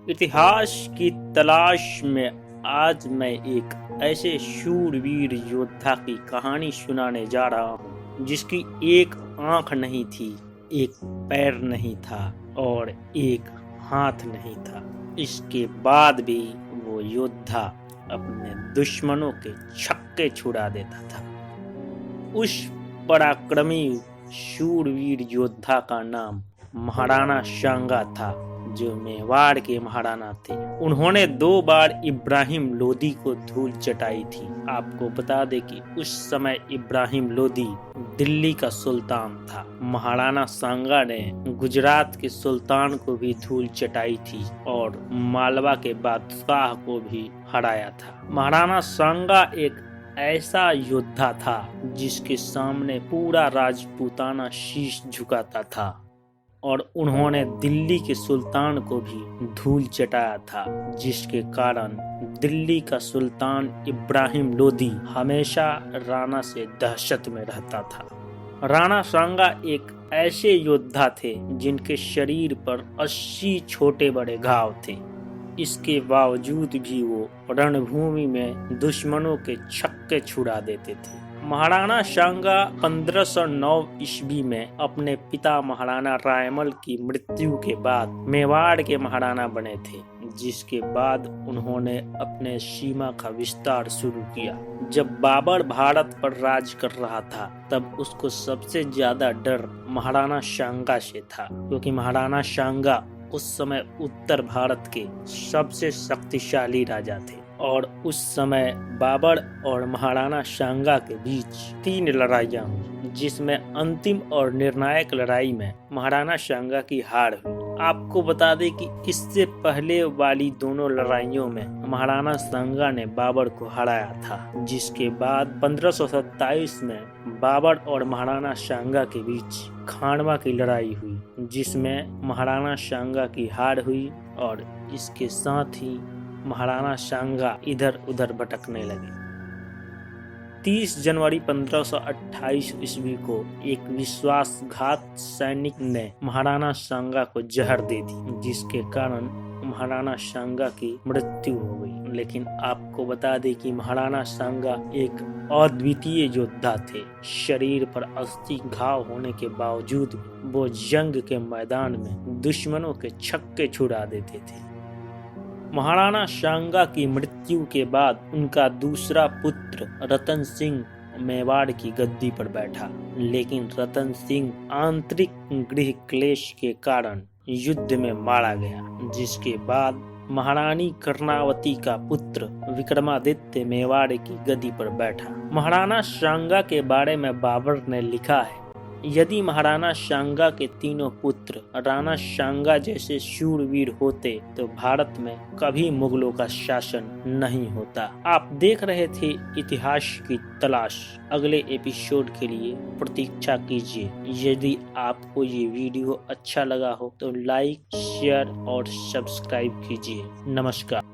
इतिहास की तलाश में आज मैं एक ऐसे शूरवीर योद्धा की कहानी सुनाने जा रहा हूँ जिसकी एक आंख नहीं थी, एक पैर नहीं था और एक हाथ नहीं था। इसके बाद भी वो योद्धा अपने दुश्मनों के छक्के छुड़ा देता था। उस पराक्रमी शूरवीर योद्धा का नाम महाराणा सांगा था, जो मेवाड़ के महाराणा थे। उन्होंने 2 बार इब्राहिम लोदी को धूल चटाई थी। आपको बता दें कि उस समय इब्राहिम लोदी दिल्ली का सुल्तान था। महाराणा सांगा ने गुजरात के सुल्तान को भी धूल चटाई थी और मालवा के बादशाह को भी हराया था। महाराणा सांगा एक ऐसा योद्धा था जिसके सामने पूरा राजपूताना शीश झुकाता था और उन्होंने दिल्ली के सुल्तान को भी धूल चटाया था, जिसके कारण दिल्ली का सुल्तान इब्राहिम लोदी हमेशा राणा से दहशत में रहता था। राणा सांगा एक ऐसे योद्धा थे जिनके शरीर पर 80 छोटे बड़े घाव थे। इसके बावजूद भी वो रणभूमि में दुश्मनों के छक्के छुड़ा देते थे। महाराणा सांगा 1509 ईस्वी में अपने पिता महाराणा रायमल की मृत्यु के बाद मेवाड़ के महाराणा बने थे, जिसके बाद उन्होंने अपने सीमा का विस्तार शुरू किया। जब बाबर भारत पर राज कर रहा था तब उसको सबसे ज्यादा डर महाराणा सांगा से था, क्योंकि महाराणा सांगा उस समय उत्तर भारत के सबसे शक्तिशाली राजा थे और उस समय बाबर और महाराणा सांगा के बीच 3 लड़ाइयां हुई, जिसमें अंतिम और निर्णायक लड़ाई में महाराणा सांगा की हार हुई। आपको बता दें कि इससे पहले वाली दोनों लड़ाइयों में महाराणा सांगा ने बाबर को हराया था, जिसके बाद 1527 में बाबर और महाराणा सांगा के बीच खानवा की लड़ाई हुई, जिसमें महाराणा सांगा की हार हुई और इसके साथ ही महाराणा सांगा इधर उधर भटकने लगे। 30 जनवरी 1528 ईस्वी को एक विश्वासघात सैनिक ने महाराणा सांगा को जहर दे दी, जिसके कारण महाराणा सांगा की मृत्यु हो गई। लेकिन आपको बता दें कि महाराणा सांगा एक अद्वितीय योद्धा थे। शरीर पर 80 घाव होने के बावजूद वो जंग के मैदान में दुश्मनों के छक्के छुड़ा देते थे। महाराणा सांगा की मृत्यु के बाद उनका दूसरा पुत्र रतन सिंह मेवाड़ की गद्दी पर बैठा, लेकिन रतन सिंह आंतरिक गृह क्लेश के कारण युद्ध में मारा गया, जिसके बाद महारानी कर्णावती का पुत्र विक्रमादित्य मेवाड़ की गद्दी पर बैठा। महाराणा सांगा के बारे में बाबर ने लिखा है, यदि महाराणा सांगा के तीनों पुत्र राणा सांगा जैसे शूरवीर होते तो भारत में कभी मुगलों का शासन नहीं होता। आप देख रहे थे इतिहास की तलाश। अगले एपिसोड के लिए प्रतीक्षा कीजिए। यदि आपको ये वीडियो अच्छा लगा हो तो लाइक, शेयर और सब्सक्राइब कीजिए। नमस्कार।